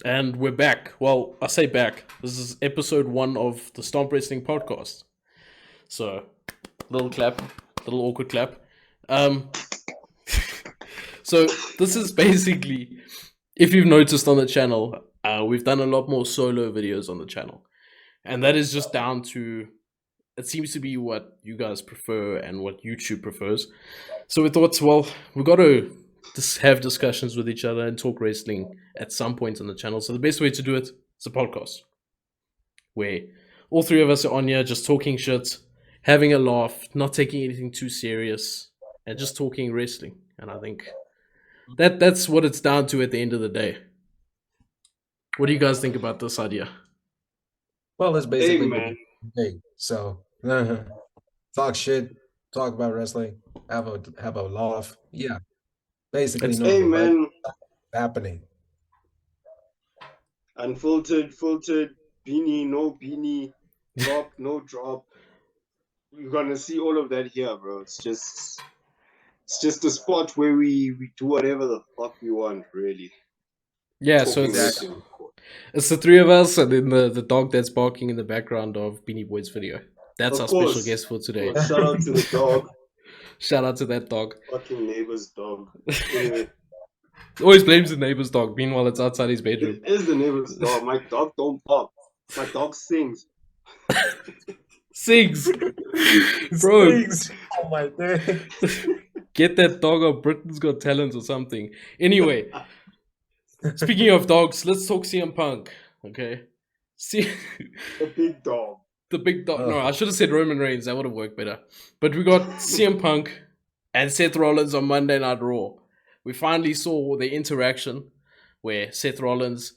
And we're back. Well, I say back. This is episode 1 of the STOMP Wrestling Podcast. So, little clap, little awkward clap. Um, so this is basically, if you've noticed on the channel, we've done a lot more solo videos on the channel, and that is just down to it seems to be what you guys prefer and what YouTube prefers. So we thought, well, we got to just have discussions with each other and talk wrestling at some point on the channel. So the best way to do it is a podcast where all three of us are on here just talking shit, having a laugh, not taking anything too serious, and just talking wrestling. And I think that's what it's down to at the end of the day. What do you guys think about this idea? Well, it's basically man. hey, so talk shit, talk about wrestling, have a laugh. Yeah. Basically It's- Hey, normal, right? man. Happening. Unfiltered, filtered, beanie, no beanie, drop, no drop. You're gonna see all of that here, bro. It's just a spot where we do whatever the fuck we want, really. Yeah, so Talking it's, wrestling, of course. it's the three of us and then the dog that's barking in the background of BeanieBoy's video. That's Of our course. special guest for today. Well, shout out to the dog. Shout out to that dog. Fucking neighbor's dog. Anyway, Always blames the neighbor's dog. Meanwhile, it's outside his bedroom. it is the neighbor's dog. My dog don't bark. My dog sings. Sings, bro. Oh my god. Get that dog on Britain's Got Talent or something. Anyway, speaking of dogs, let's talk CM Punk. Okay, see The big dog. the big dog. No, I should have said Roman Reigns. That would have worked better. But we got CM Punk and Seth Rollins on Monday Night Raw. We finally saw the interaction where Seth Rollins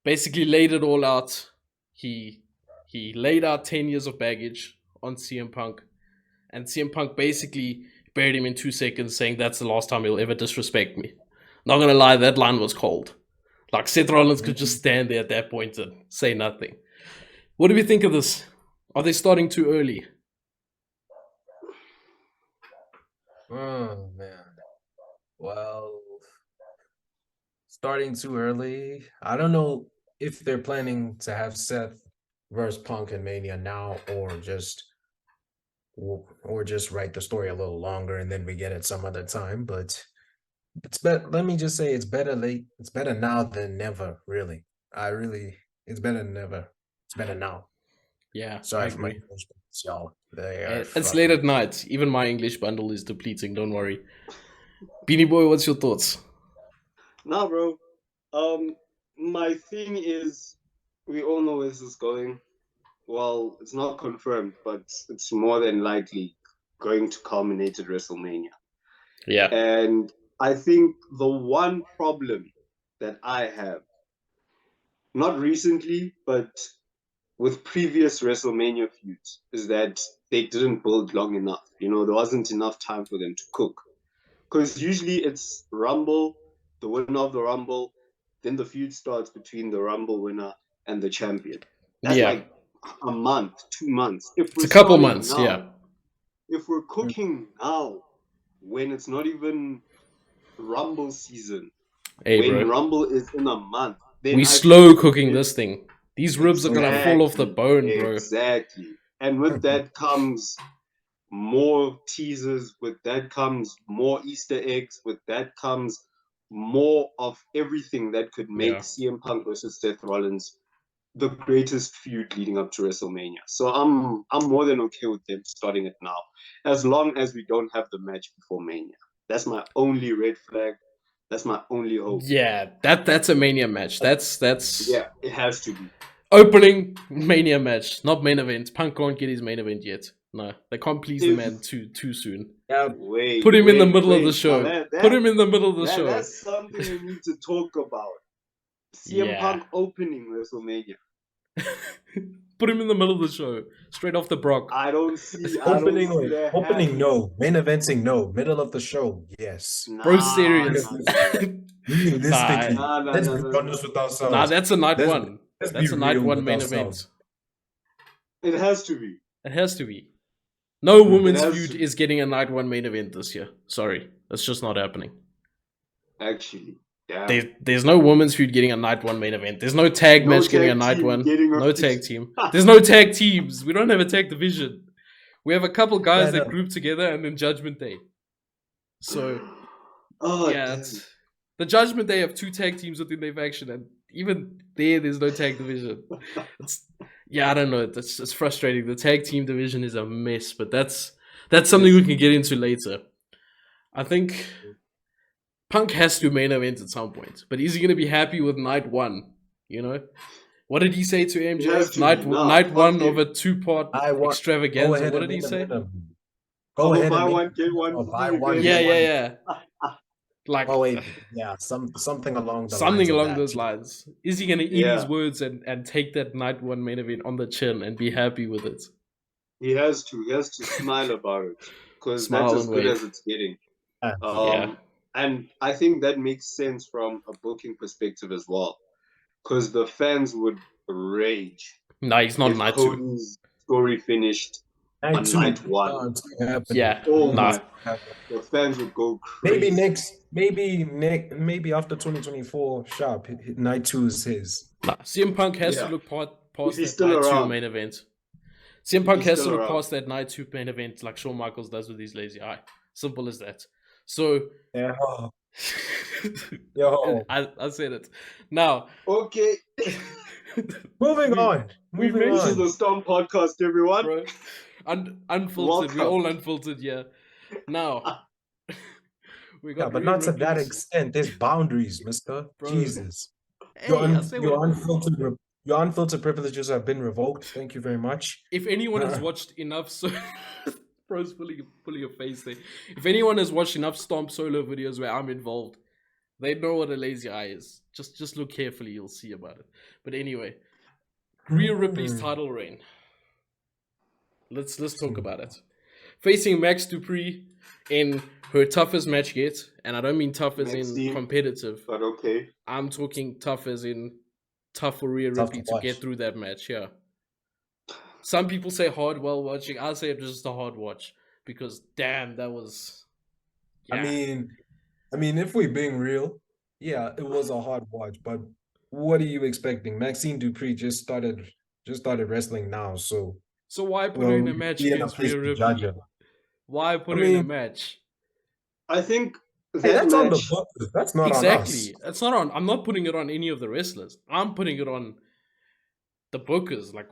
basically laid it all out. He laid out 10 years of baggage on CM Punk, and CM Punk basically buried him in 2 seconds, saying that's the last time he'll ever disrespect me. Not gonna lie, that line was cold. Like, Seth Rollins could just stand there at that point and say nothing. What do we think of this? Are they starting too early? Oh man. Well, starting too early. I don't know if they're planning to have Seth versus Punk and Mania now, or just write the story a little longer and then we get it some other time. But it's better. Let me just say, it's better late. It's better now than never. Really, it's better than never. It's better now. Yeah, Sorry I for my agree. English, y'all. They are It's fucking- late at night. Even my English bundle is depleting. Don't worry. Beanie Boy, what's your thoughts? Nah, bro. My thing is, we all know where this is going. Well, it's not confirmed, but it's more than likely going to culminate at WrestleMania. Yeah, And I think the one problem that I have, not recently, but with previous WrestleMania feuds, is that they didn't build long enough. You know, there wasn't enough time for them to cook. Because usually it's Rumble, the winner of the Rumble, then the feud starts between the Rumble winner and the champion. That's yeah. like a month, 2 months. If It's we're a couple starting months. now, Yeah, if we're cooking now, when it's not even Rumble season, hey, when bro. Rumble is in a month, then We I slow think cooking it's- this thing. These ribs are gonna fall off the bone, bro. Exactly. And with that comes more teasers, with that comes more Easter eggs, with that comes more of everything that could make Yeah. CM Punk versus Seth Rollins the greatest feud leading up to WrestleMania. So I'm more than okay with them starting it now, as long as we don't have the match before Mania. That's my only red flag. That's my only hope. Yeah, that's a Mania match. That's Yeah, it has to be. opening Mania match, not main event. Punk can't get his main event yet. No, they can't please the If- man too soon. Yeah, Wait, Put him in the middle of the wait. show. Now Put him in the middle of the show. That's something we need to talk about. CM Yeah. Punk opening WrestleMania. Put him in the middle of the show, straight off the Brock. I don't see opening, that opening, happening. no. Main eventing, no. Middle of the show, yes. Bro, serious. Realistically, Nah, nah, let's nah, be nah, honest with ourselves. Nah, that's a night Let's- one. let's That's be a night real one with main ourselves. event. It has to be. It has to be. No women's has feud to. is getting a night one main event this year. Sorry, that's just not happening. Actually, Yeah. There's no women's feud getting a night one main event. There's no tag match getting a night one. No tag team. There's no tag teams. We don't have a tag division. We have a couple guys that group together and then Judgment Day. So, it's the Judgment Day have 2 tag teams within their faction, and even there's no tag division. I don't know. It's frustrating. The tag team division is a mess, but that's something we can get into later. I think Punk has to main event at some point, but is he going to be happy with night one? You know, what did he say to MJF? Night one of a 2-part extravaganza. What did he say? Go ahead buy and one, get one. Buy one. Yeah. Like, something along those lines. Is he going to eat his words and take that night one main event on the chin and be happy with it? He has to smile about it, because that's as good as it's getting. And I think that makes sense from a booking perspective as well, because the fans would rage. No, he's not night 2. Cody's story finished on night 1. The fans would go crazy. Maybe after 2024, sharp. Night 2 is his. CM Punk has to look past that night 2 main event. CM Punk has to look past that night 2 main event like Shawn Michaels does with his lazy eye. Simple as that. So, I said it. Now, okay. Moving on. This is the Stomp Podcast, everyone. Bro. Unfiltered. We're all unfiltered, yeah. Now, but not to that extent. There's boundaries, mister. Bro. Jesus. Hey, Your unfiltered privileges have been revoked. Thank you very much. If anyone has watched enough... Bro's pulling your face there. If anyone has watched enough Stomp solo videos where I'm involved, they know what a lazy eye is. Just look carefully, you'll see about it. But anyway, Rhea Ripley's title reign. Let's talk about it. Facing Max Dupree in her toughest match yet, and I don't mean tough as in competitive. But okay. I'm talking tough as in tough for Rhea Ripley to get through that match, yeah. Some people say hard while watching. I say just a hard watch because damn, that was. Yeah. I mean, if we're being real, yeah, it was a hard watch. But what are you expecting? Maxine Dupree just started wrestling now, so why put her in a match against Rhea Ripley? Why put her in a match? I think that's on the book. That's not on us. That's not on. I'm not putting it on any of the wrestlers. I'm putting it on the bookers. Like,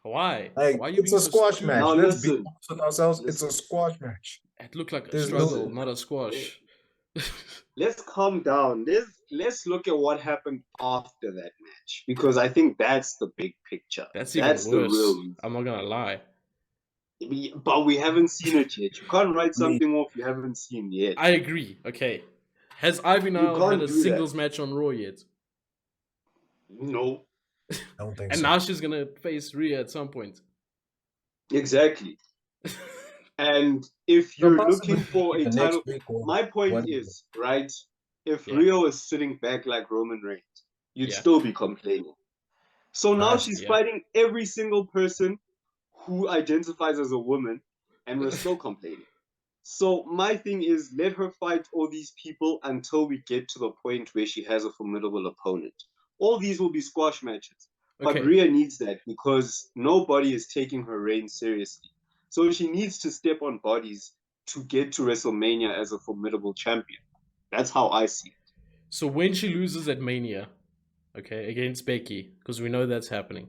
why? Like, why are you it's a squash match. Now, Let's be honest with ourselves. It's a squash match. It looked like a struggle, not a squash. Let's calm down. Let's look at what happened after that match, because I think that's the big picture. That's worse. The real. I'm not gonna lie. But we haven't seen it yet. You can't write something off you haven't seen yet. I agree. Okay. Has Ivy Nile had a singles match on Raw yet? No. I don't think and so. now she's gonna face Rhea at some point. Exactly. And if you're looking for a title, my point is, right, if Rhea is sitting back like Roman Reigns, you'd still be complaining. So now she's fighting every single person who identifies as a woman, and we're still complaining. So my thing is, let her fight all these people until we get to the point where she has a formidable opponent. All these will be squash matches. But Rhea needs that because nobody is taking her reign seriously. So she needs to step on bodies to get to WrestleMania as a formidable champion. That's how I see it. So when she loses at Mania, against Becky, because we know that's happening,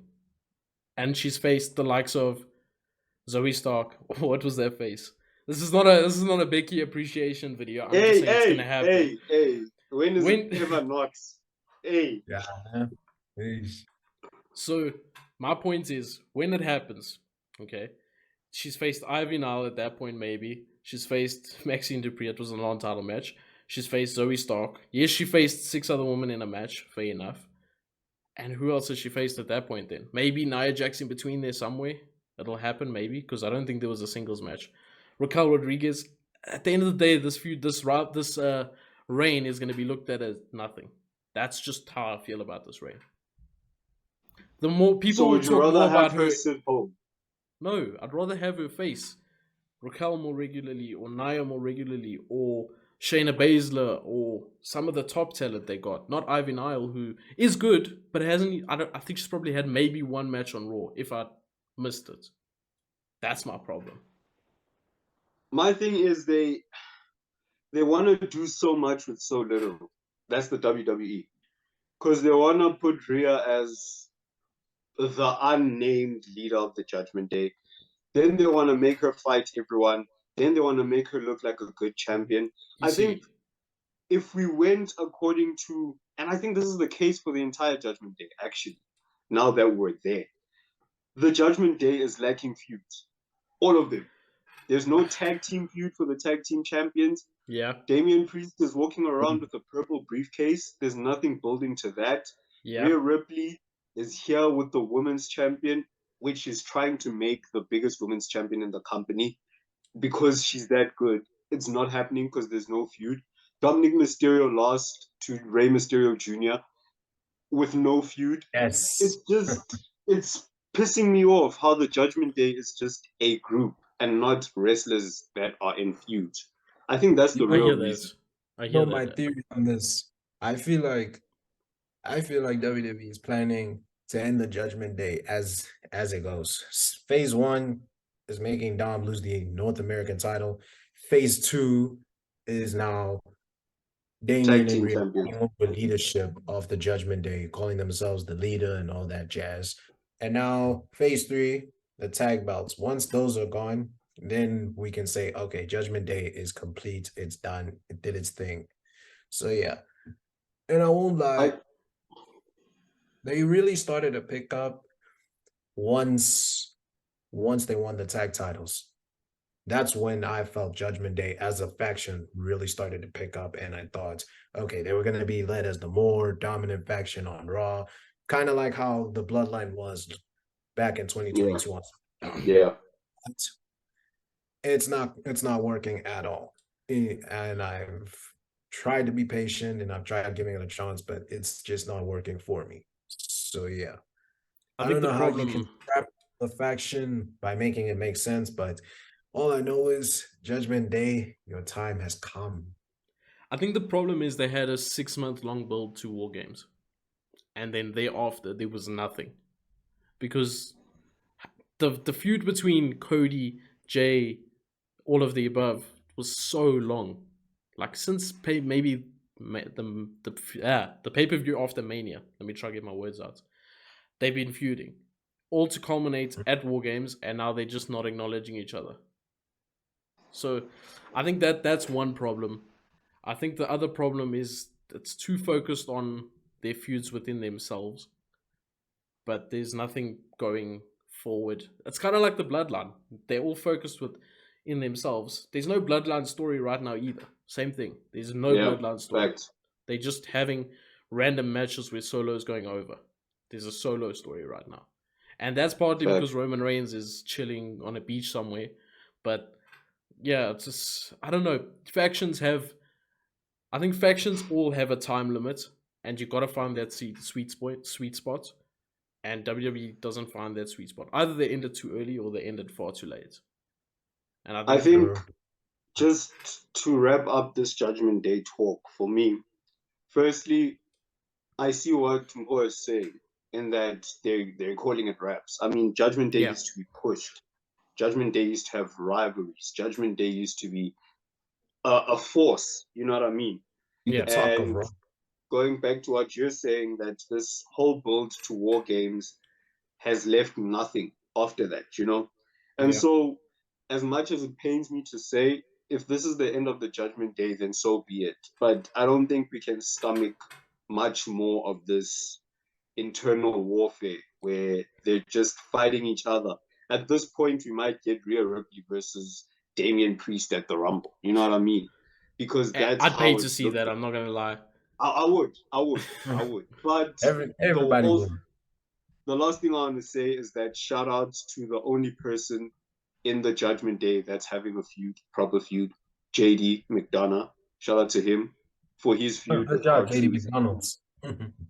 and she's faced the likes of Zoe Stark. What was their face? This is not a Becky appreciation video. I'm just saying it's gonna happen. When is it ever not? Hey. Yeah. So my point is, when it happens, she's faced Ivy Nile at that point, maybe. She's faced Maxine Dupree. It was a non-title match. She's faced Zoe Stark. Yes, she faced 6 other women in a match. Fair enough. And who else has she faced at that point then? Maybe Nia Jax in between there somewhere. It'll happen, maybe, because I don't think there was a singles match. Raquel Rodriguez. At the end of the day, this reign is going to be looked at as nothing. That's just how I feel about this reign. The more people will talk more about her. Sit home? No, I'd rather have her face Raquel more regularly, or Nia more regularly, or Shayna Baszler or some of the top talent they got. Not Ivy Nile, who is good, but hasn't. I think she's probably had maybe one match on Raw, if I missed it. That's my problem. My thing is they want to do so much with so little. That's the WWE. Because they want to put Rhea as the unnamed leader of the Judgment Day. Then they want to make her fight everyone. Then they want to make her look like a good champion. I think if we went according to, and I think this is the case for the entire Judgment Day, actually, now that we're there, the Judgment Day is lacking feuds. All of them. There's no tag team feud for the tag team champions. Yeah. Damian Priest is walking around with a purple briefcase. There's nothing building to that. Yeah. Rhea Ripley is here with the women's champion, which is trying to make the biggest women's champion in the company because she's that good. It's not happening because there's no feud. Dominic Mysterio lost to Rey Mysterio Jr. with no feud. Yes. It's pissing me off how the Judgment Day is just a group and not wrestlers that are in feuds. I think that's the real reason. I hear that. My theory on this, I feel like WWE is planning to end the Judgment Day as it goes. Phase 1 is making Dom lose the North American title. Phase 2 is now Damian and Rhea with leadership of the Judgment Day, calling themselves the leader and all that jazz. And now phase 3, the tag belts. Once those are gone, then we can say, okay, Judgment Day is complete. It's done. It did its thing. So yeah. And I won't lie. They really started to pick up once they won the tag titles. That's when I felt Judgment Day as a faction really started to pick up. And I thought, okay, they were going to be led as the more dominant faction on Raw. Kind of like how the Bloodline was back in 2022. Yeah. It's not working at all. And I've tried to be patient and I've tried giving it a chance, but it's just not working for me. So yeah. I don't know how you can trap the faction by making it make sense, but all I know is Judgment Day, your time has come. I think the problem is they had a 6-month-long build to War Games. And then thereafter, there was nothing. Because the feud between Cody, Jay, all of the above was so long. Like since maybe the pay-per-view after Mania. Let me try to get my words out. They've been feuding. All to culminate at War Games, and now they're just not acknowledging each other. So I think that's one problem. I think the other problem is it's too focused on their feuds within themselves. But there's nothing going forward. It's kind of like the Bloodline. They're all focused in themselves. There's no Bloodline story right now either. Same thing. There's no Bloodline story. Fact. They're just having random matches where Solo's going over. There's a Solo story right now. And that's partly because Roman Reigns is chilling on a beach somewhere. But yeah, it's just, I don't know. I think factions all have a time limit. And you got to find that sweet spot. And WWE doesn't find that sweet spot. Either they ended too early or they ended far too late. And I think just to wrap up this Judgment Day talk for me, firstly, I see what Mpo is saying in that they're calling it raps. I mean, Judgment Day used to be pushed. Judgment Day used to have rivalries. Judgment Day used to be a force. You know what I mean? Yeah. And going back to what you're saying, that this whole build to War Games has left nothing after that, you know? And so, as much as it pains me to say, if this is the end of the Judgment Day, then so be it. But I don't think we can stomach much more of this internal warfare where they're just fighting each other. At this point, we might get Rhea Ripley versus Damian Priest at the Rumble. You know what I mean? Because that's I'd pay to see that. I'm not gonna lie. I would. But everybody would. The last thing I want to say is that shout outs to the only person in the Judgment Day that's having a proper feud, JD McDonough. Shout out to him for his feud. Good job, JD McDonald's.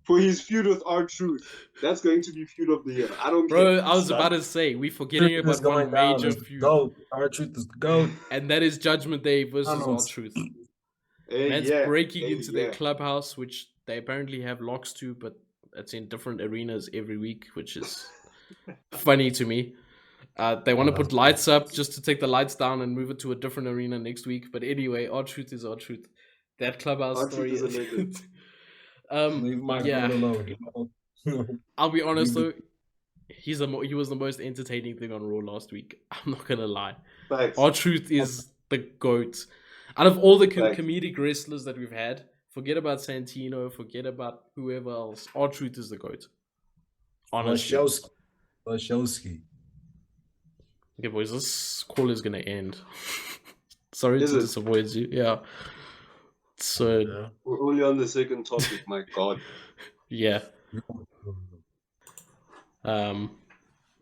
For his feud with R-Truth. That's going to be feud of the year. I don't care. Bro, I was about to say, we're forgetting about one major feud. R-Truth is the GOAT. And that is Judgment Day versus R-Truth. Man's Yeah. breaking Hey, into their yeah. clubhouse, which they apparently have locks to, but it's in different arenas every week, which is funny to me. They want to put lights up just to take the lights down and move it to a different arena next week. But anyway, R-Truth is R-Truth. That clubhouse R-Truth story is a is... legend. Leave my yeah. girl alone. I'll be honest Leave though, he was the most entertaining thing on Raw last week. I'm not gonna lie. Facts. R-Truth is the GOAT. Out of all the Facts. comedic wrestlers that we've had, forget about Santino, forget about whoever else. R-Truth is the GOAT. Honestly. Lashowski. Okay, boys, this call is gonna end. Sorry Is to it? disappoint you. Yeah. So Yeah. We're only on the second topic, my God. yeah.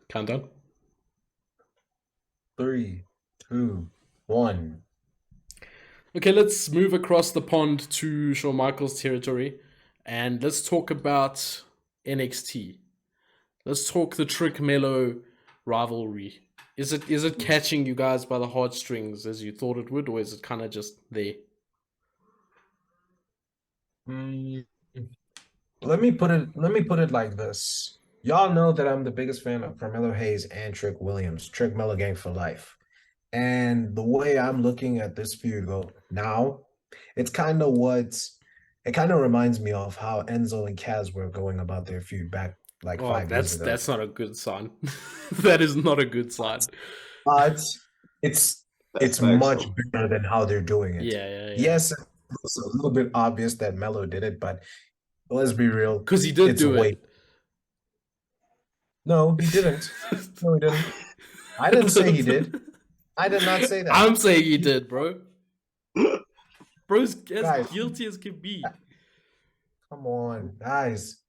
Countdown. 3, 2, 1. Okay, let's move across the pond to Shawn Michaels territory, and let's talk about NXT. Let's talk the TrickMelo rivalry. Is it catching you guys by the heartstrings as you thought it would, or is it kind of just there? Let me put it like this. Y'all know that I'm the biggest fan of Carmelo Hayes and Trick Williams, TrickMelo gang for life. And the way I'm looking at this feud go now, it kind of reminds me of how Enzo and Kaz were going about their feud back like 5 years ago. That's not a good sign. That is not a good sign. But it's much better than how they're doing it. Yeah. Yes, it's a little bit obvious that Melo did it, but let's be real. Because he did do it. No, he didn't. No, he didn't. I didn't say he did. I did not say that. I'm saying he did, bro. Bro's as guilty as can be. Come on, guys.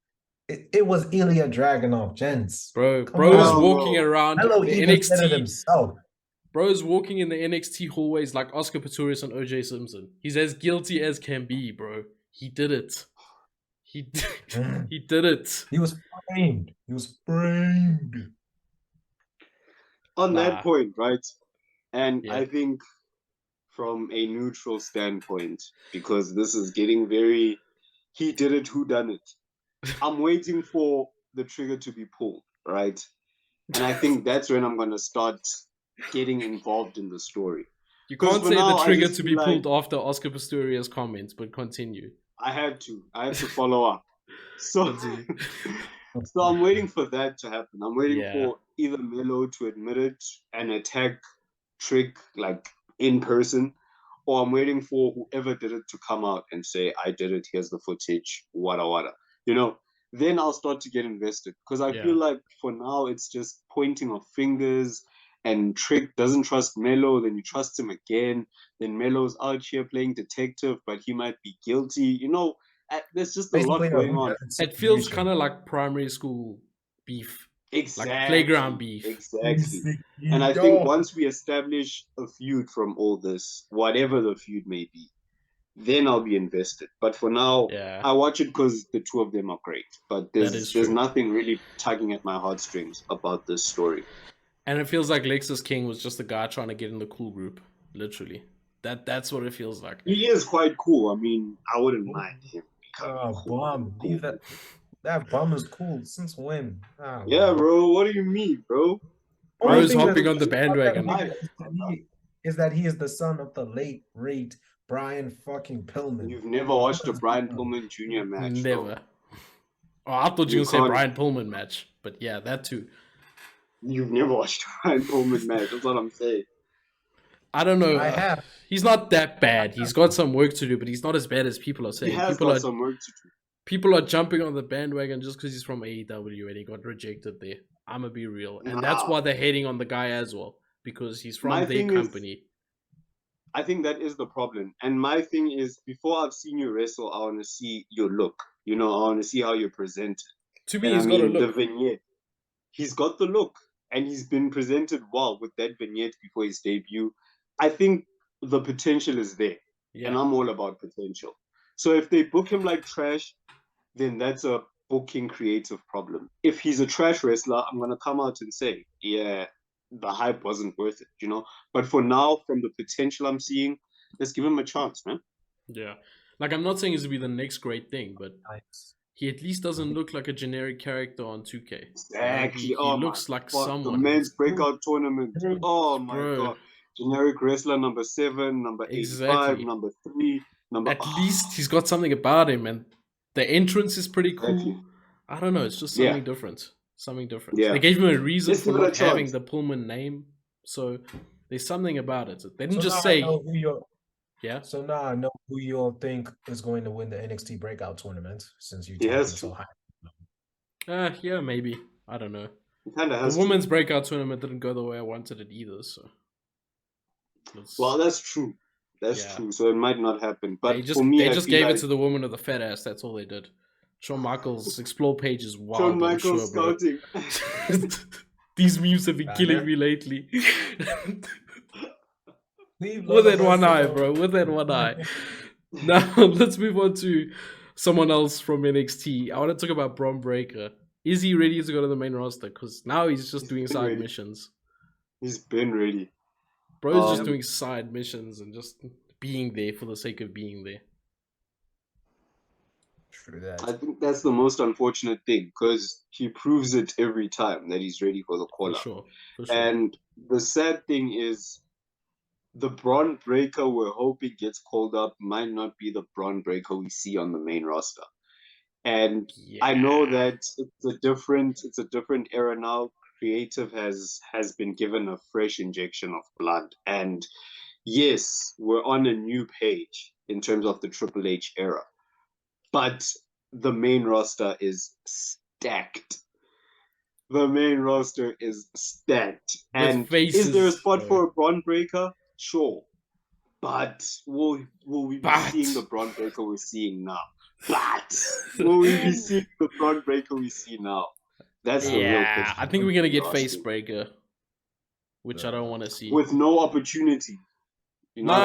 It was Ilya Dragunov, gents. Bro's walking around Melo the even said it NXT. himself. Bro's walking in the NXT hallways like Oscar Pistorius and OJ Simpson. He's as guilty as can be, bro. He did it. He did it. He was framed. On that point, right? And Yeah. I think from a neutral standpoint, because this is getting very, he did it, who done it? I'm waiting for the trigger to be pulled, right? And I think that's when I'm going to start getting involved in the story. You can't say now, the trigger to be pulled after Oscar Pistorius' comments, but continue. I had to follow up. So, so I'm waiting for that to happen. I'm waiting for either Melo to admit it and attack Trick like in person, or I'm waiting for whoever did it to come out and say, I did it, here's the footage, wada. You know, then I'll start to get invested. Because I feel like for now it's just pointing of fingers, and Trick doesn't trust Melo, then he trusts him again. Then Melo's out here playing detective, but he might be guilty. You know, there's just a lot going on. It feels kind of like primary school beef. Exactly. Like playground beef. Exactly. And I think once we establish a feud from all this, whatever the feud may be, then I'll be invested. But for now, I watch it because the two of them are great. But there's nothing really tugging at my heartstrings about this story. And it feels like Lexis King was just a guy trying to get in the cool group. Literally. That's what it feels like. He is quite cool. I mean, I wouldn't mind him. Bum. That bum is cool. Since when? Oh, yeah, bro. What do you mean, bro? Bro's hopping on the bandwagon. Is that he is the son of the late, great Brian fucking Pillman. You've never watched a Brian Pillman Jr. match? Never. Bro. Oh, I thought you were going to say Brian Pillman match. But yeah, that too. You've never watched a Brian Pillman match. That's what I'm saying. I don't know. I have. He's not that bad. He's got some work to do, but he's not as bad as people are saying. He has got some work to do. People are jumping on the bandwagon just because he's from AEW and he got rejected there. I'm going to be real. And that's why they're hating on the guy as well, because he's from their company. I think that is the problem. And my thing is, before I've seen you wrestle, I want to see your look. You know, I want to see how you're presented. To me, he's got a look. The vignette. He's got the look. And he's been presented well with that vignette before his debut. I think the potential is there. Yeah. And I'm all about potential. So if they book him like trash, then that's a booking creative problem. If he's a trash wrestler, I'm going to come out and say, yeah, the hype wasn't worth it, you know? But for now, from the potential I'm seeing, let's give him a chance, man. Yeah. Like, I'm not saying it's to be the next great thing, but Nice. he at least doesn't look like a generic character on 2K. You know, Exactly. he Oh my looks like fuck. The someone. men's breakout tournament. Oh my Bro, god. Generic wrestler number 7, number 85, exactly. number 3, number. At least he's got something about him, and the entrance is pretty Exactly. cool. I don't know, it's just Yeah. something different. Something different. Yeah. They gave him a reason Let's for give it a not having chance. the Pullman name, so there's something about it. They didn't So just now I say, know who you're. yeah. So now I know who you all think is going to win the NXT Breakout Tournament, since you're He talking has so to. high. Yeah, maybe. I don't know. He kind of The has women's to. breakout tournament didn't go the way I wanted it either, so. Well, that's true. That's Yeah. true. So it might not happen. But They for me, I just feel gave like it to the woman with the fat ass. That's all they did. Shawn Michaels' explore page is wild. Shawn I'm Michaels sure, bro. scouting. These memes have been I killing know. me lately. Leave With none that of one us eye, alone. bro. With that one eye. Now let's move on to someone else from NXT. I want to talk about Bron Breaker. Is he ready to go to the main roster? Because now he's just doing been side ready. missions. He's been ready. Bro's just Um, doing side missions and just being there for the sake of being there. True that. I think that's the most unfortunate thing because he proves it every time that he's ready for the call For up. sure. For sure. And the sad thing is, the Bron Breaker we're hoping gets called up might not be the Bron Breaker we see on the main roster. And I know that it's a different era now. Creative has been given a fresh injection of blood. And yes, we're on a new page in terms of the Triple H era. But the main roster is stacked. The main roster is stacked. With And faces, is there a spot bro. for a Bron Breaker? Sure. But will we be seeing the Bron Breaker we're seeing now? But will we be seeing the Bron Breaker we see now? That's the real Yeah, question. I think we're gonna get You're Face asking. Breaker, which I don't want to see. With no opportunity. You know what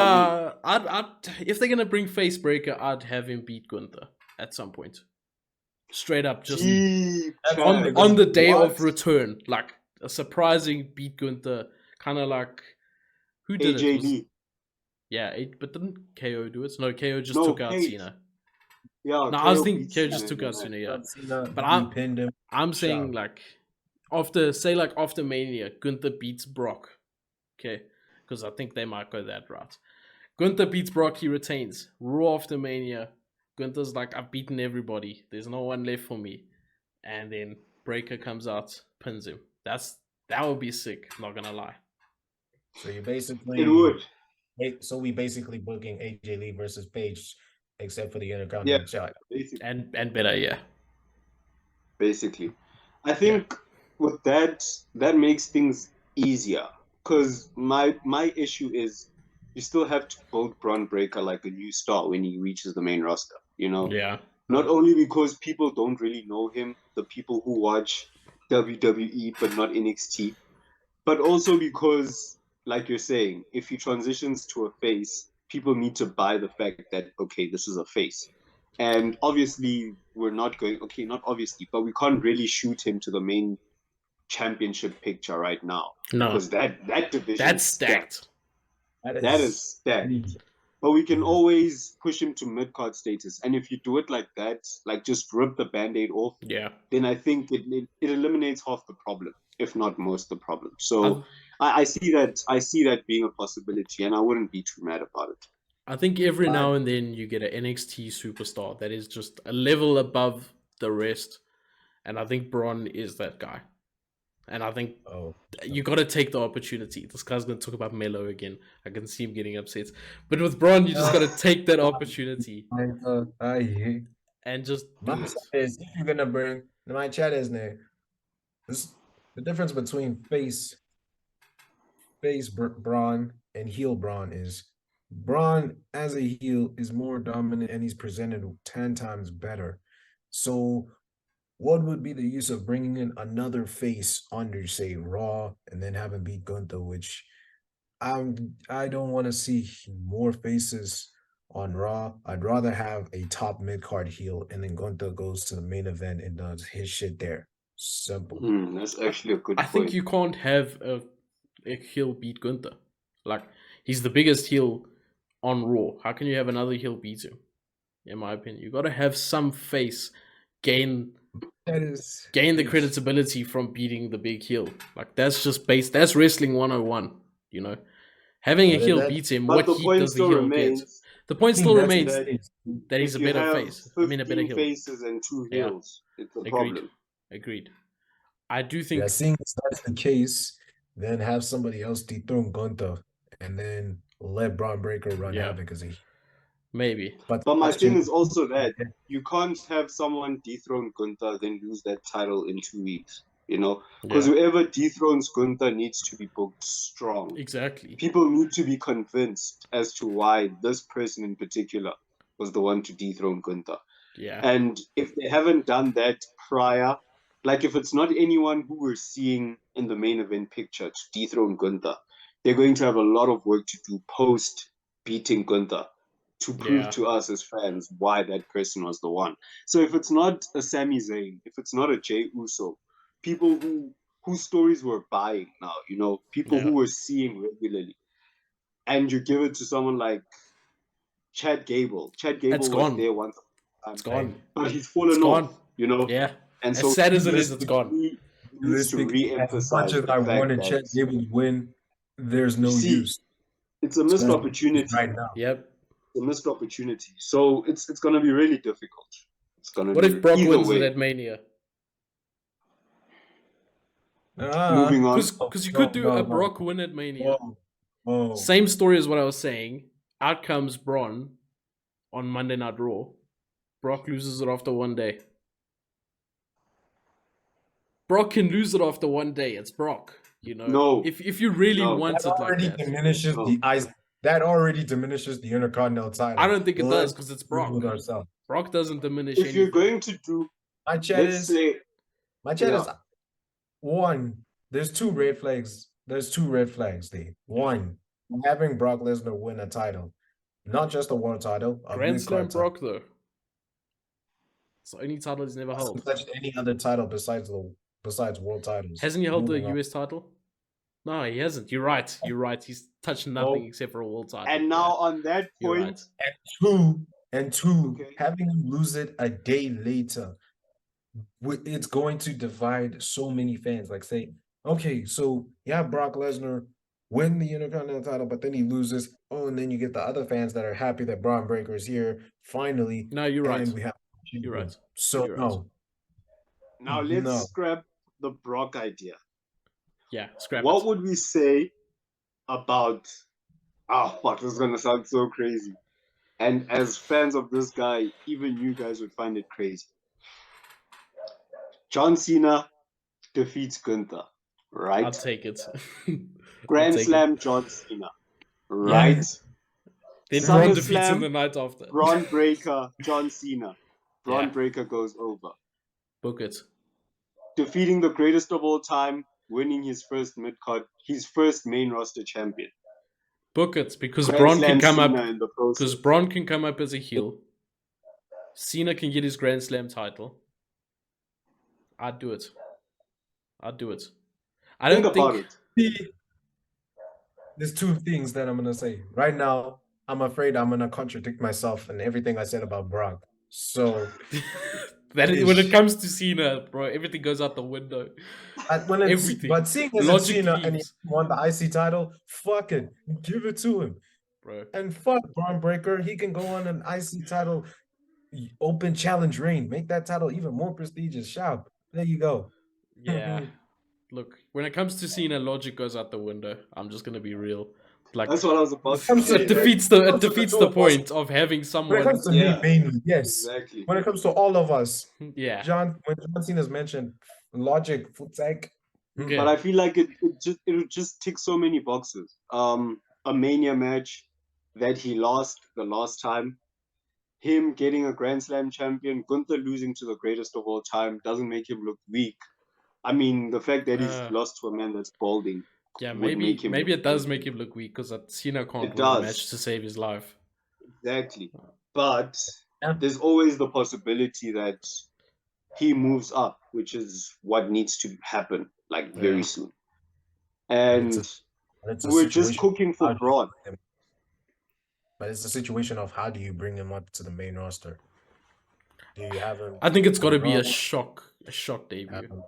I mean? I'd if they're gonna bring Face Breaker, I'd have him beat Gunther at some point. Straight up, just Deep on chance. on the day What? of return, like a surprising beat Gunther, kind of like who did it? Was, AJD. yeah, but didn't KO do it? No, KO just No, took out Page. Cena. Yeah, No, I was KO thinking beat KO just Cena took in out the Cena, match. yeah. But I'm- he pinned him. I'm saying Shout. like after Mania, Gunther beats Brock. Okay, because I think they might go that route. Gunther beats Brock, he retains. Raw after Mania, Gunther's like, I've beaten everybody. There's no one left for me. And then Breaker comes out, pins him. That would be sick, not gonna lie. So you basically It would. So we basically booking AJ Lee versus Paige, except for the Intercontinental shot. Basically. And better, yeah. Basically. I think with that makes things easier. Because my issue is you still have to build Bron Breakker like a new star when he reaches the main roster. You know? Yeah. Not only because people don't really know him, the people who watch WWE but not NXT, but also because, like you're saying, if he transitions to a face, people need to buy the fact that, okay, this is a face. And obviously, we're not going, okay, not obviously, but we can't really shoot him to the main championship picture right now. No. Because that division That's is stacked. That is stacked. But we can always push him to mid-card status. And if you do it like that, like just rip the Band-Aid off, Yeah. then I think it eliminates half the problem, if not most of the problem. So I see that being a possibility, and I wouldn't be too mad about it. I think every now and then you get an NXT superstar that is just a level above the rest. And I think Bron is that guy. And I think you got to take the opportunity. This guy's going to talk about Melo again. I can see him getting upset. But with Bron, you just got to take that opportunity and just do My it. chat is if you're gonna bring my chat is there. The difference between face Braun and heel Braun is Braun as a heel is more dominant and he's presented 10 times better. So what would be the use of bringing in another face under, say, Raw and then having beat Gunther, which I don't want to see more faces on Raw. I'd rather have a top mid-card heel and then Gunther goes to the main event and does his shit there. Simple. That's actually a good I point. think you can't have a heel beat Gunther. Like, he's the biggest heel on Raw. How can you have another heel beat him? In my opinion, you got to have some face gain the credibility from beating the big heel. Like that's just that's wrestling 101. You know, having a heel beat him. But What the heat point does the still heel remains. get? The point still remains that he's a better face. I mean, a better heel. Faces and 2 heels. Yeah. It's a problem. Agreed. I do think. Yeah, seeing if that's the case, then have somebody else dethrone Gunther, and then let Bron Breaker run havoc as a heel. Maybe. But my thing is also that you can't have someone dethrone Gunther then lose that title in 2 weeks. You know, because whoever dethrones Gunther needs to be booked strong. Exactly. People need to be convinced as to why this person in particular was the one to dethrone Gunther. Yeah. And if they haven't done that prior, like if it's not anyone who we're seeing in the main event picture to dethrone Gunther, they're going to have a lot of work to do post beating Gunther to prove to us as fans why that person was the one. So if it's not a Sami Zayn, if it's not a Jey Uso, people whose stories we're buying now, you know, people who we're seeing regularly, and you give it to someone like Chad Gable. Chad Gable was there once upon a time. It's gone. But he's fallen off, you know? Yeah. And as sad as it is, it's gone. He needs to re-emphasize as much as I wanted Chad Gable to win, there's no use. It's a missed opportunity right now. Yep. It's a missed opportunity. So it's going to be really difficult. It's going to What be if Brock wins it at Mania? Moving on. Because you could do a Brock win at Mania. Whoa. Same story as what I was saying. Out comes Bron on Monday Night Raw. Brock loses it after 1 day. Brock can lose it after 1 day. It's Brock, you know. No. If you really want it like that. That already diminishes the Intercontinental title. I don't think it does because it's Brock. Brock doesn't diminish anything. If you're going to do... My chat is... One, there's 2 red flags. There's 2 red flags there. One, having Brock Lesnar win a title. Not just a world title. Grand Slam Brock, though. It's the only title he's never held. Hasn't touched any other title besides world titles. Hasn't he held the US title? No, he hasn't. You're right. He's touched nothing except for a world title. And now on that point... And two, having him lose it a day later, it's going to divide so many fans. Like say, okay, so Brock Lesnar win the Intercontinental title, but then he loses. Oh, and then you get the other fans that are happy that Bron Breaker is here finally. No, you're right. You're right. So you're right. Now let's scrap the Brock idea. Yeah, scrap What it. would we say about... this is going to sound so crazy. And as fans of this guy, even you guys would find it crazy. John Cena defeats Gunther, right? I'll take it. Grand Slam John Cena, right? Yeah. Then Bron defeats him the night after. Bron Breaker, John Cena. Bron Breaker goes over. Book it. Defeating the greatest of all time, winning his first mid-card, his first main roster champion. Book it, because Bron can come up. Because Bron can come up as a heel. Cena can get his Grand Slam title. I'd do it. I don't think. There's 2 things that I'm gonna say right now. I'm afraid I'm gonna contradict myself and everything I said about Brock. So when it comes to Cena, bro, everything goes out the window. Everything. But seeing as Cena and he won the IC title, fuck it, give it to him, bro. And fuck Bron Breaker, he can go on an IC title, open challenge reign, make that title even more prestigious. Shout, there you go. Yeah. Look, when it comes to Cena, logic goes out the window. I'm just gonna be real. Like that's what I was about to say. It defeats the point of having someone. When it comes to me mainly, yes. Exactly. When it comes to all of us, when John Cena's mentioned logic, footsack. Okay. But I feel like it would just tick so many boxes. A Mania match that he lost the last time. Him getting a Grand Slam champion, Gunther losing to the greatest of all time doesn't make him look weak. I mean, the fact that he's lost to a man that's balding. Yeah, maybe it does make him look weak because Cena can't win a match to save his life. Exactly. But there's always the possibility that he moves up, which is what needs to happen, like very soon. And we're just cooking for Bron. but it's a situation of how do you bring him up to the main roster? Do you have him? I think it's got to be a Raw? shock Have debut. him-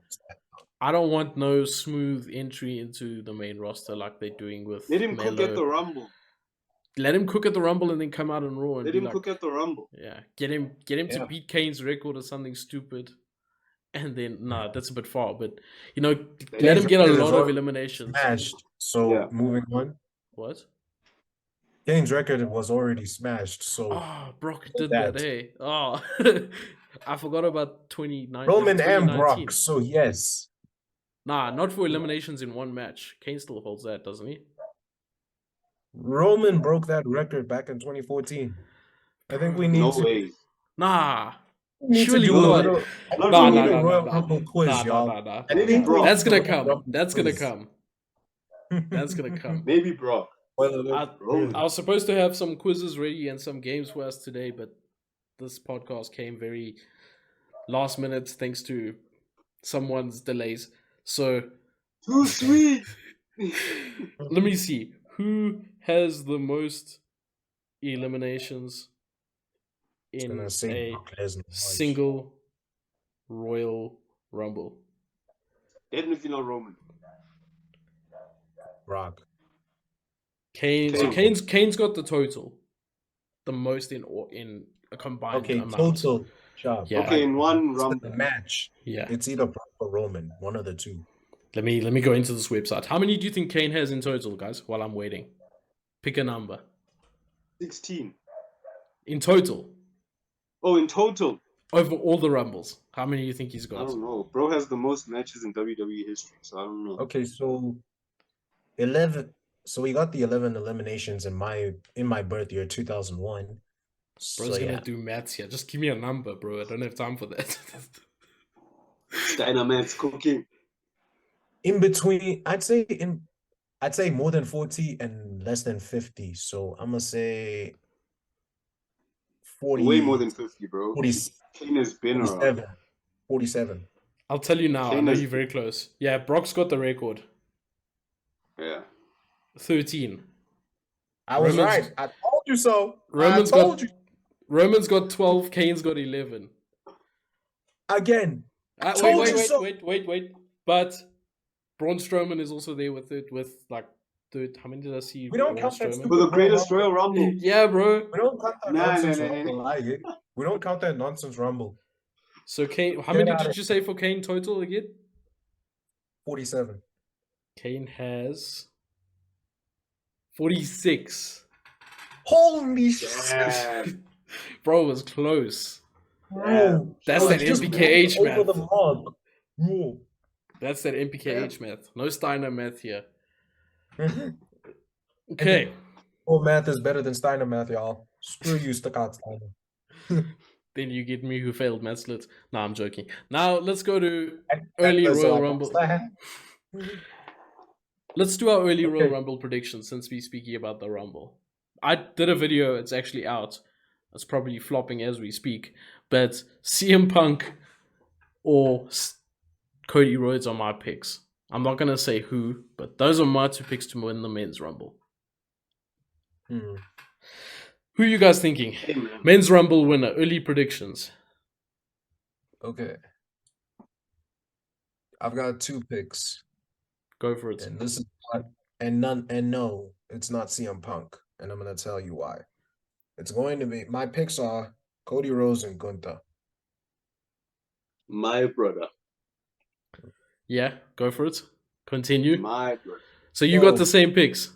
I don't want no smooth entry into the main roster like they're doing with Let him cook Melo. at the Rumble. Let him cook at the Rumble and then come out on Raw and Let be him like, cook at the Rumble. yeah, get him to Yeah. beat Kane's record or something stupid. And then, nah, that's a bit far. But, you know, let him get a Kane's lot of record eliminations. Smashed. So Yeah. moving on. What? Kane's record was already smashed. So Oh, Brock did that. that, hey. Oh, I forgot about 2019. Roman and 2019. Brock. So yes. Nah, not for eliminations in one match. Kane still holds that, doesn't he? Roman broke that record back in 2014. I think we need No to way. Nah. we need Surely to do not. a little. I Not think we Roman. need a Nah, Royal nah. Rumble quiz, Nah, y'all. nah. Maybe Brock. That's gonna Royal come. Rumble That's gonna quiz. come. That's gonna come. Maybe Brock. I Roman. was supposed to have some quizzes ready and some games for us today, but this podcast came very last minute thanks to someone's delays. So Too sweet. let me see. Who has the most eliminations in Gonna say a Brock Lesnar. single Royal Rumble? Definitely not Roman. Brock. Kane. So Kane. Kane's got the total, the most in a combined Okay, amount. total job. Yeah. Okay, in one It's Rumble. the match. Yeah. It's either Brock or Roman, one of the two. Let me go into this website. How many do you think Kane has in total, guys? While I'm waiting, pick a number 16. in total Oh, in total. over all the Rumbles. How many do you think he's I got? don't know. Bro has the most matches in WWE history, so I don't know. Okay, so 11. So we got the 11 eliminations in my birth year, 2001. Bro's So gonna yeah, do maths here. Just give me a number, bro. I don't have time for that. Dynamite's cooking. in between, I'd say more than 40 and less than 50. So I'm gonna say 40. Way more than 50, bro. 40, Kane has been around. 47. 47. I'll tell you now. I Kane know has- you're very close. Yeah, Brock's got the record. Yeah. 13. I was Roman's- right. I told you so. Roman's I told got you Roman's got 12. Kane's got 11. again. Wait, told you so. wait. But Braun Strowman is also there with like, dude, how many did I see? We don't Braun count that Strowman? stupid- For the greatest Royal Rumble. Yeah, bro. We don't count that Nah, nonsense nah. rumble. Like, we don't count that nonsense rumble. So Kane, how Get many out did of you say for Kane total again? 47. Kane has 46. Holy shit. Damn. Bro, it was close. Bro, That's I was that just MPKH over math. the mark. Bro. That's that MPKH math. No Steiner math here. Oh, Okay. math is better than Steiner math, y'all. Screw you, Staccato Steiner. Then you get me who failed math slits. No, I'm joking. Now let's go to early That's Royal like- Rumble. Let's do our early Royal Okay. Rumble predictions since we're speaking about the Rumble. I did a video, it's actually out. It's probably flopping as we speak. But CM Punk or Cody Rhodes are my picks. I'm not going to say who, but those are my two picks to win the men's Rumble. Hmm. Who are you guys thinking? Hey, man. Men's Rumble winner, early predictions. Okay. I've got two picks. Go for it. And this is what, and no, it's not CM Punk. And I'm gonna tell you why. It's going to be my picks are Cody Rhodes and Gunther. My brother. Yeah, go for it. Continue. My brother. So you got the same picks.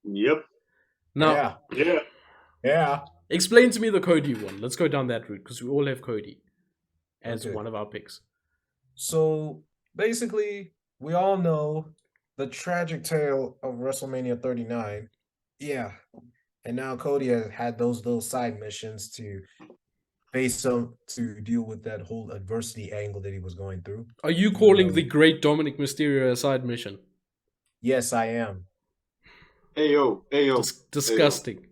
Yep. Now, Yeah. explain to me the Cody one. Let's go down that route because we all have Cody as Okay. one of our picks. So basically, we all know the tragic tale of WrestleMania 39. Yeah. And now Cody has had those little side missions to to deal with that whole adversity angle that he was going through. Are you calling No. the great Dominic Mysterio a side mission? Yes, I am. Hey yo. Disgusting.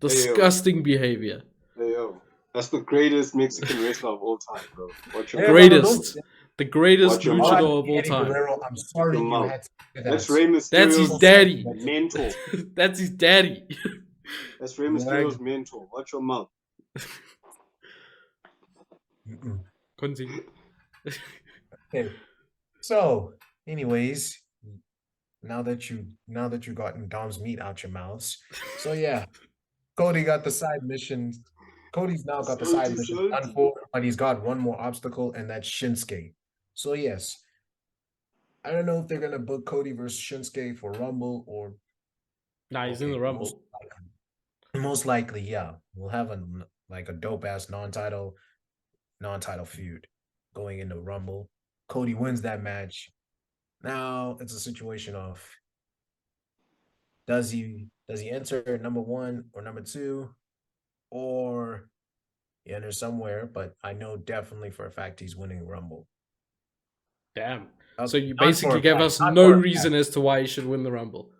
Disgusting behavior. Hey yo. That's the greatest Mexican wrestler of all time, bro. Watch your Yeah, mouth. Greatest. The greatest Watch your luchador mouth. of all Eddie time. Guerrero, I'm sorry Your you mouth. had to say that. That's Rey Mysterio. That's his daddy. Mentor. That's his daddy. That's Rey Mysterio's mentor. Watch your mouth. Continue. Okay. So, anyways, now that you gotten Dom's meat out your mouths, so yeah, Cody got the side missions. Cody's now got the side mission done for, but he's got one more obstacle, and that's Shinsuke. So yes, I don't know if they're gonna book Cody versus Shinsuke for Rumble or. Nah, he's in the Rumble. Most likely, yeah. We'll have a dope ass non-title feud going into Rumble. Cody wins that match. Now it's a situation of does he enter number 1 or number 2, or he enters somewhere, but I know definitely for a fact he's winning Rumble. Damn. So you basically gave us no reason as to why he should win the Rumble.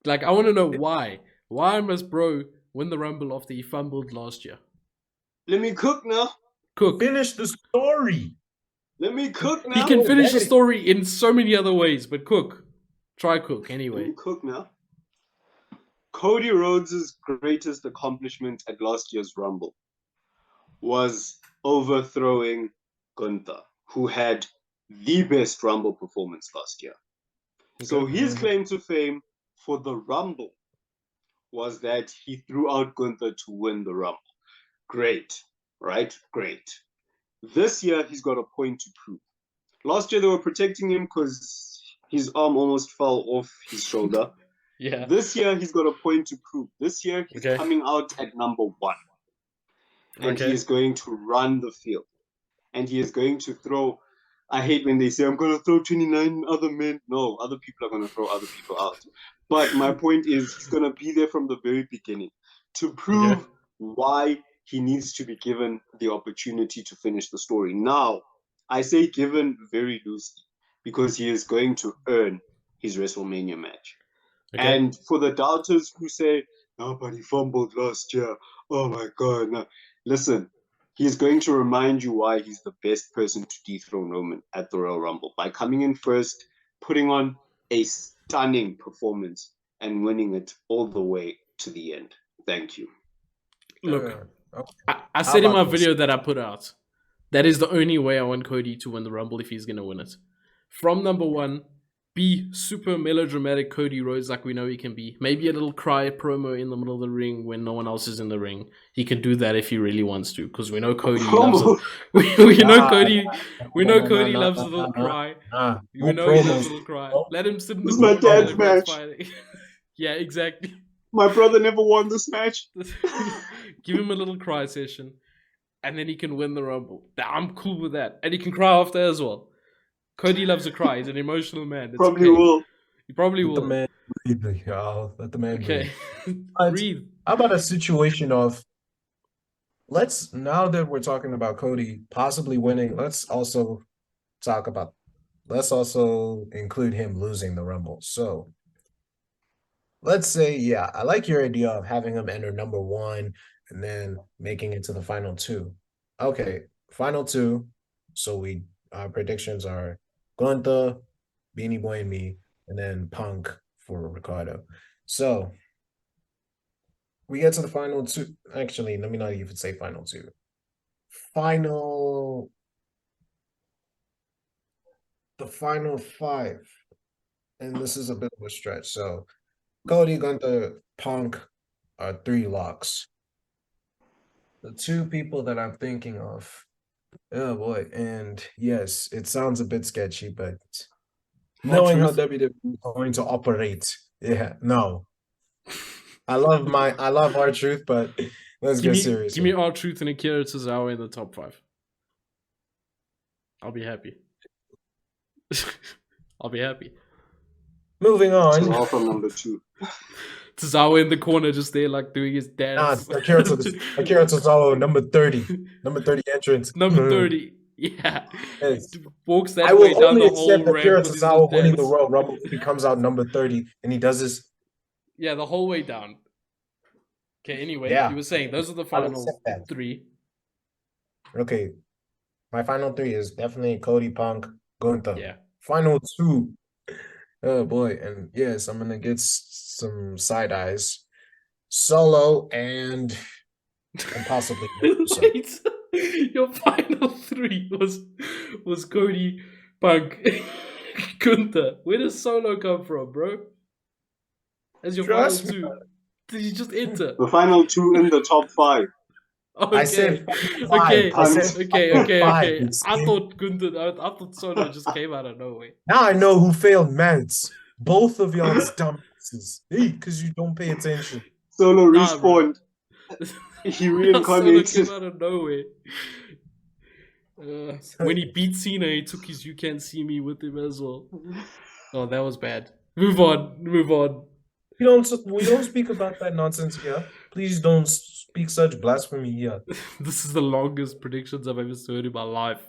Like, I want to know why. Why must bro win the Rumble after he fumbled last year? Let me cook now. Cook. Finish the story. Let me cook now. He can finish the story in so many other ways, but cook. Try cook anyway. Let me cook now. Cody Rhodes' greatest accomplishment at last year's Rumble was overthrowing Gunther, who had the best Rumble performance last year. Okay. So his claim to fame for the Rumble was that he threw out Gunther to win the Rumble. Great, right? Great. This year, he's got a point to prove. Last year, they were protecting him because his arm almost fell off his shoulder. Yeah. This year, he's got a point to prove. This year, he's coming out at number 1. And he is going to run the field. And he is going to throw... I hate when they say, I'm going to throw 29 other men. No, other people are going to throw other people out. But my point is, he's going to be there from the very beginning to prove why he needs to be given the opportunity to finish the story. Now, I say given very loosely because he is going to earn his WrestleMania match. And for the doubters who say, no, but he fumbled last year. Oh my God. No. Listen, he is going to remind you why he's the best person to dethrone Roman at the Royal Rumble by coming in first, putting on a stunning performance, and winning it all the way to the end. Thank you. Look, I said in my video that I put out, that is the only way I want Cody to win the Rumble if he's going to win it. From number 1, be super melodramatic Cody Rhodes like we know he can be. Maybe a little cry promo in the middle of the ring when no one else is in the ring. He can do that if he really wants to, because we know Cody loves it. We know Cody loves a little cry. We know he loves a little cry. Let him sit in the corner. This is my dad's match. Yeah, exactly. My brother never won this match. Give him a little cry session, and then he can win the Rumble. I'm cool with that. And he can cry after as well. Cody loves a cry. He's an emotional man. Probably will. He probably will. Let the man breathe. Let the man breathe. Breathe. How about a situation of, now that we're talking about Cody possibly winning, let's also include him losing the Rumble. So let's say, I like your idea of having him enter number 1 and then making it to the final 2. Okay, final 2. So our predictions are Gunther, BeanieBoy, and me, and then Punk for Ricardo. So we get to the final 2. Actually, let me not even say final 2. The final 5. And this is a bit of a stretch. So Cody, Gunther, Punk are 3 locks. The 2 people that I'm thinking of, oh boy, and yes, it sounds a bit sketchy, but knowing how WWE is going to operate, no. I love R-Truth, but let's get serious. Give me R-Truth and Akira Tozawa in the top 5. I'll be happy. I'll be happy. Moving on. Tozawa from number 2. Tozawa in the corner, just there, like doing his dance. Akira Tozawa, number 30. Number 30 entrance. Number 30. Yeah. Yes. Walks that way down the whole ramp. Akira Tozawa winning the Royal Rumble if he comes out number 30 and he does this. Yeah, the whole way down. Okay, anyway, you were saying those are the final 3. Okay. My final 3 is definitely Cody, Punk, Gunther. Yeah. Final 2. Oh boy, and yes, I'm gonna get some side eyes, Solo, and possibly Wickerson. Wait, your final three was Cody, Punk, Gunther. Where does Solo come from, bro? As your final Trust me. two, did you just enter? The final two in the top five. I said Okay, final five. okay, I said final five. okay. you I see? thought Gunther. I thought Solo just came out of nowhere. Now I know who failed Mance. Both of y'all's dumbasses. Hey, because you don't pay attention. Solo Nah, bro. respawned. He Solo reincarnated. came out of nowhere. When he beat Cena, he took his "You Can't See Me" with him as well. Oh, that was bad. Move on. We don't speak about that nonsense here. Please don't speak such blasphemy here. This is the longest predictions I've ever heard in my life.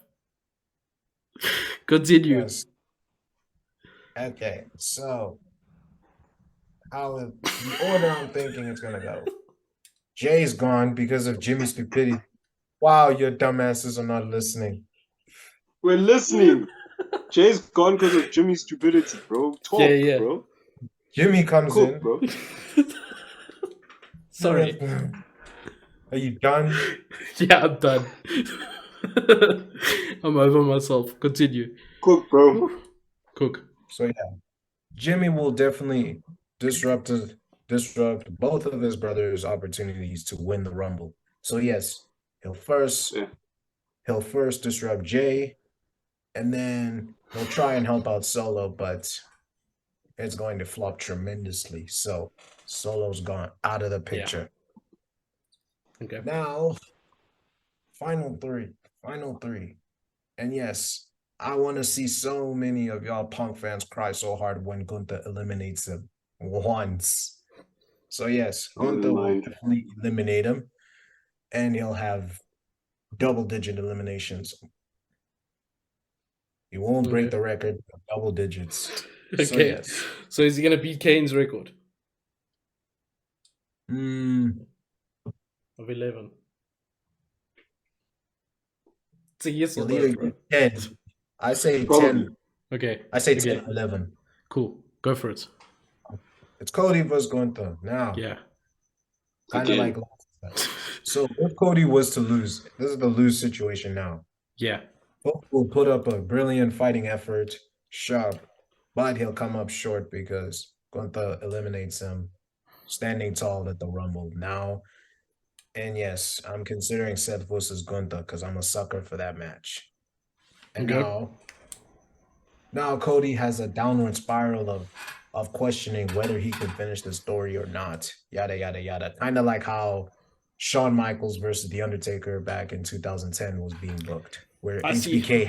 Continue. Yes. Okay, so the order I'm thinking it's gonna go. Jay's gone because of Jimmy's stupidity. Wow, your dumbasses are not listening. We're listening. Jay's gone because of Jimmy's stupidity, bro. Talk, Yeah. bro. Jimmy comes Cook, in. bro. Sorry. Are you done? Yeah, I'm done. I'm over myself. Continue. Cook, bro. Cook. So yeah, Jimmy will definitely disrupt both of his brothers' opportunities to win the Rumble. So yes, he'll first disrupt Jay, and then he'll try and help out Solo, but it's going to flop tremendously. So Solo's gone out of the picture. Okay. Now, final three. And yes, I want to see so many of y'all Punk fans cry so hard when Gunther eliminates him once. So yes, Gunther will definitely eliminate him, and he'll have double-digit eliminations. He won't break the record of double digits. Okay. So yes. So is he gonna beat Kane's record? Of 11. It's a yes or no, bro. 10. I say Probably. 10. Okay. I say 10, 11. Cool. Go for it. It's Cody versus Gunther. Now, kind of like last time. So if Cody was to lose, this is the lose situation now. Yeah. Both will put up a brilliant fighting effort, sharp, but he'll come up short because Gunther eliminates him, standing tall at the Rumble now. And yes, I'm considering Seth versus Gunther because I'm a sucker for that match. And now Cody has a downward spiral of questioning whether he can finish the story or not. Yada, yada, yada. Kind of like how Shawn Michaels versus The Undertaker back in 2010 was being booked, where HBK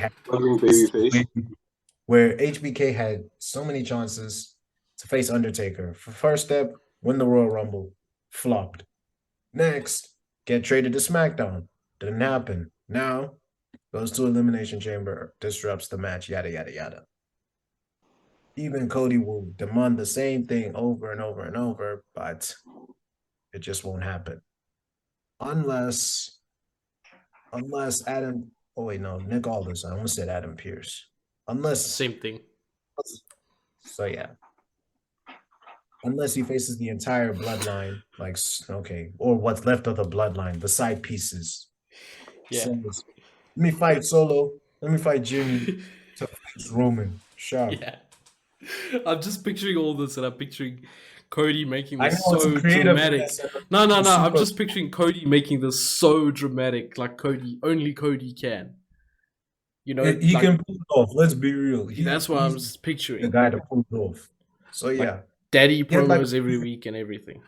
had so many chances to face Undertaker. For first step, win the Royal Rumble, flopped. Next, get traded to SmackDown. Didn't happen. Now, goes to Elimination Chamber, disrupts the match, yada, yada, yada. Even Cody will demand the same thing over and over and over, but it just won't happen. Unless Adam, Nick Aldis. I almost said Adam Pearce. Same thing. So yeah. Unless he faces the entire bloodline, or what's left of the bloodline, the side pieces. Yeah. So, let me fight Solo. Let me fight Jimmy to face Roman. Sharp. Yeah. I'm just picturing all this, and I'm picturing Cody making this so creative dramatic. No. I'm just picturing Cody making this so dramatic, like only Cody can. You know, he can pull it off. Let's be real. That's what I'm just picturing. The guy to pull it off. So yeah, daddy promos every week and everything.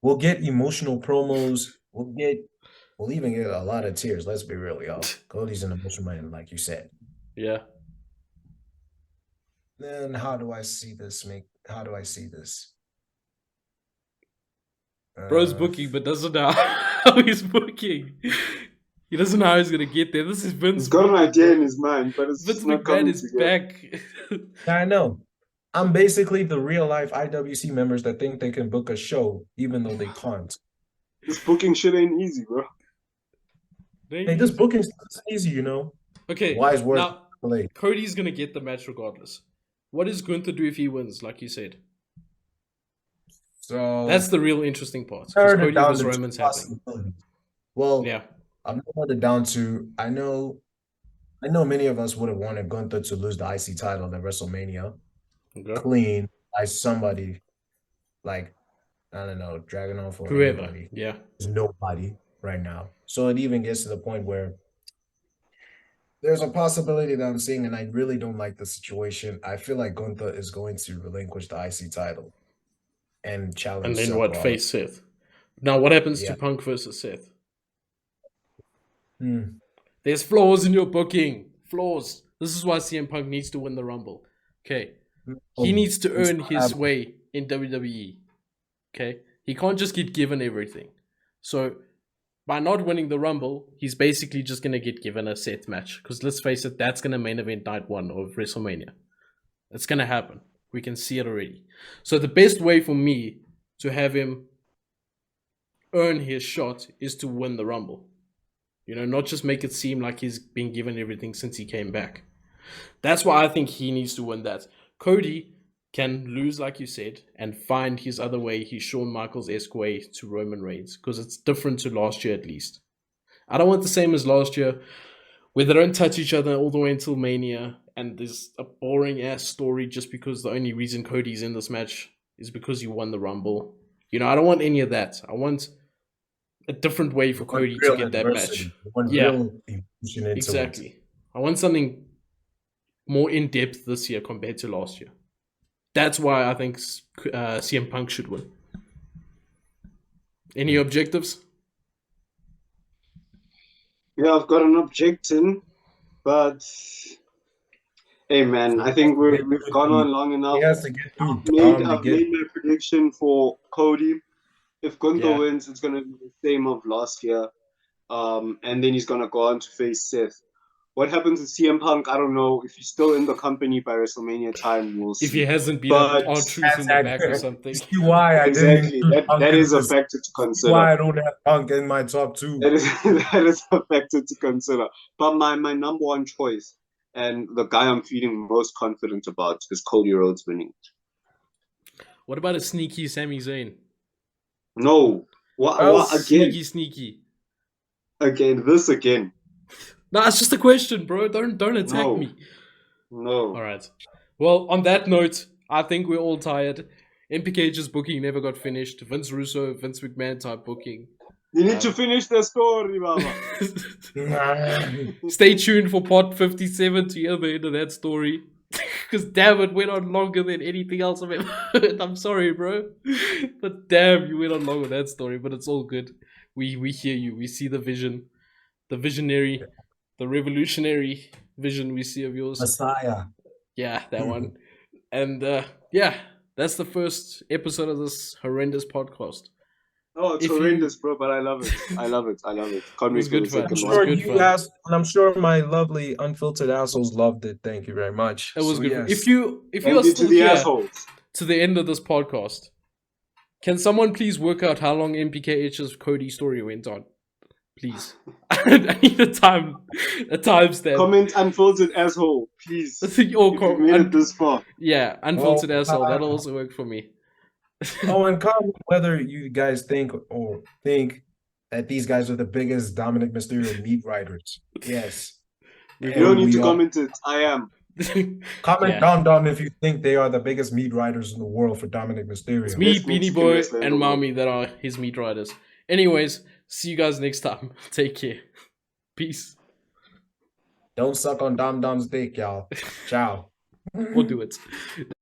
We'll get emotional promos. We'll even get a lot of tears. Let's be real, y'all. Cody's an emotional man, like you said. Yeah. Then how do I see this? Bro's booking, but doesn't know how he's booking. He doesn't know how he's gonna get there. This is Vince. He's got an idea in his mind, but it's Vince not McMahon coming is together. back. I know. I'm basically the real life IWC members that think they can book a show even though they can't. This booking shit ain't easy, bro. Hey, this booking is easy, you know. Okay. Wise words. Now, Cody's gonna get the match regardless. What does Gunther do if he wins, like you said? So That's the real interesting part. Because Cody vs. Roman's happening. Well, Yeah. I'm narrowed it down to I know many of us would have wanted Gunther to lose the IC title at WrestleMania Okay. clean by somebody like I don't know, Dragon off or Whoever. anybody. Yeah. There's nobody right now. So it even gets to the point where there's a possibility that I'm seeing, and I really don't like the situation. I feel like Gunther is going to relinquish the IC title and challenge And then Seth what? Rollins. Face Seth. Now, what happens Yeah. to Punk versus Seth? Hmm. There's flaws in your booking. Flaws. This is why CM Punk needs to win the Rumble. Okay. He needs to earn his way in WWE. Okay. He can't just get given everything. So, by not winning the Rumble, he's basically just going to get given a set match. Because let's face it, that's going to main event night 1 of WrestleMania. It's going to happen. We can see it already. So, the best way for me to have him earn his shot is to win the Rumble. You know, not just make it seem like he's been given everything since he came back. That's why I think he needs to win that. Cody can lose, like you said, and find his other way, his Shawn Michaels-esque way to Roman Reigns, because it's different to last year at least. I don't want the same as last year, where they don't touch each other all the way until Mania, and there's a boring-ass story just because the only reason Cody's in this match is because he won the Rumble. You know, I don't want any of that. I want a different way for Cody to get that match. Yeah, exactly. I want something more in-depth this year compared to last year. That's why I think CM Punk should win. Any objectives? Yeah, I've got an objection, but hey, man, I think we've gone on long enough. He has to get through. I've made my prediction for Cody. If Gunther wins, it's going to be the same of last year. And then he's going to go on to face Seth. What happens with CM Punk, I don't know. If he's still in the company by WrestleMania time, we'll see. If he hasn't beat up R-Truth in the back or something. See why I exactly. That is a factor to consider. Why I don't have Punk in my top 2. That is a factor to consider. But my number one choice, and the guy I'm feeling most confident about, is Cody Rhodes winning. What about a sneaky Sami Zayn? No. What again? Sneaky. Again. No, it's just a question, bro. Don't attack me. No. All right. Well, on that note, I think we're all tired. MPKH's booking never got finished. Vince Russo, Vince McMahon type booking. You need to finish the story, Mama. Stay tuned for part 57 to hear the end of that story. Because damn, it went on longer than anything else I've ever heard. I'm sorry, bro. But damn, you went on long with that story. But it's all good. We hear you. We see the vision. The visionary. The revolutionary vision we see of yours. Messiah. Yeah, that one. And yeah, that's the first episode of this horrendous podcast. Oh, it's horrendous, bro, but I love it. I love it. Can't wait for the second one. I'm sure you guys, and I'm sure my lovely unfiltered assholes loved it. Thank you very much. It was good. Yes. If you are still the here assholes to the end of this podcast, can someone please work out how long MPKH's Cody story went on? Please. I need a timestamp. Comment unfiltered asshole, please. Or you made it this far. Yeah, unfiltered asshole. That'll also work for me. And comment whether you guys think that these guys are the biggest Dominic Mysterio meat riders. Yes. You don't need to comment it. I am. Comment down if you think they are the biggest meat riders in the world for Dominic Mysterio. It's me, BeanieBoy, and Mommy that are his meat riders. Anyways, see you guys next time. Take care. Peace. Don't suck on Dom's dick, y'all. Ciao. We'll do it.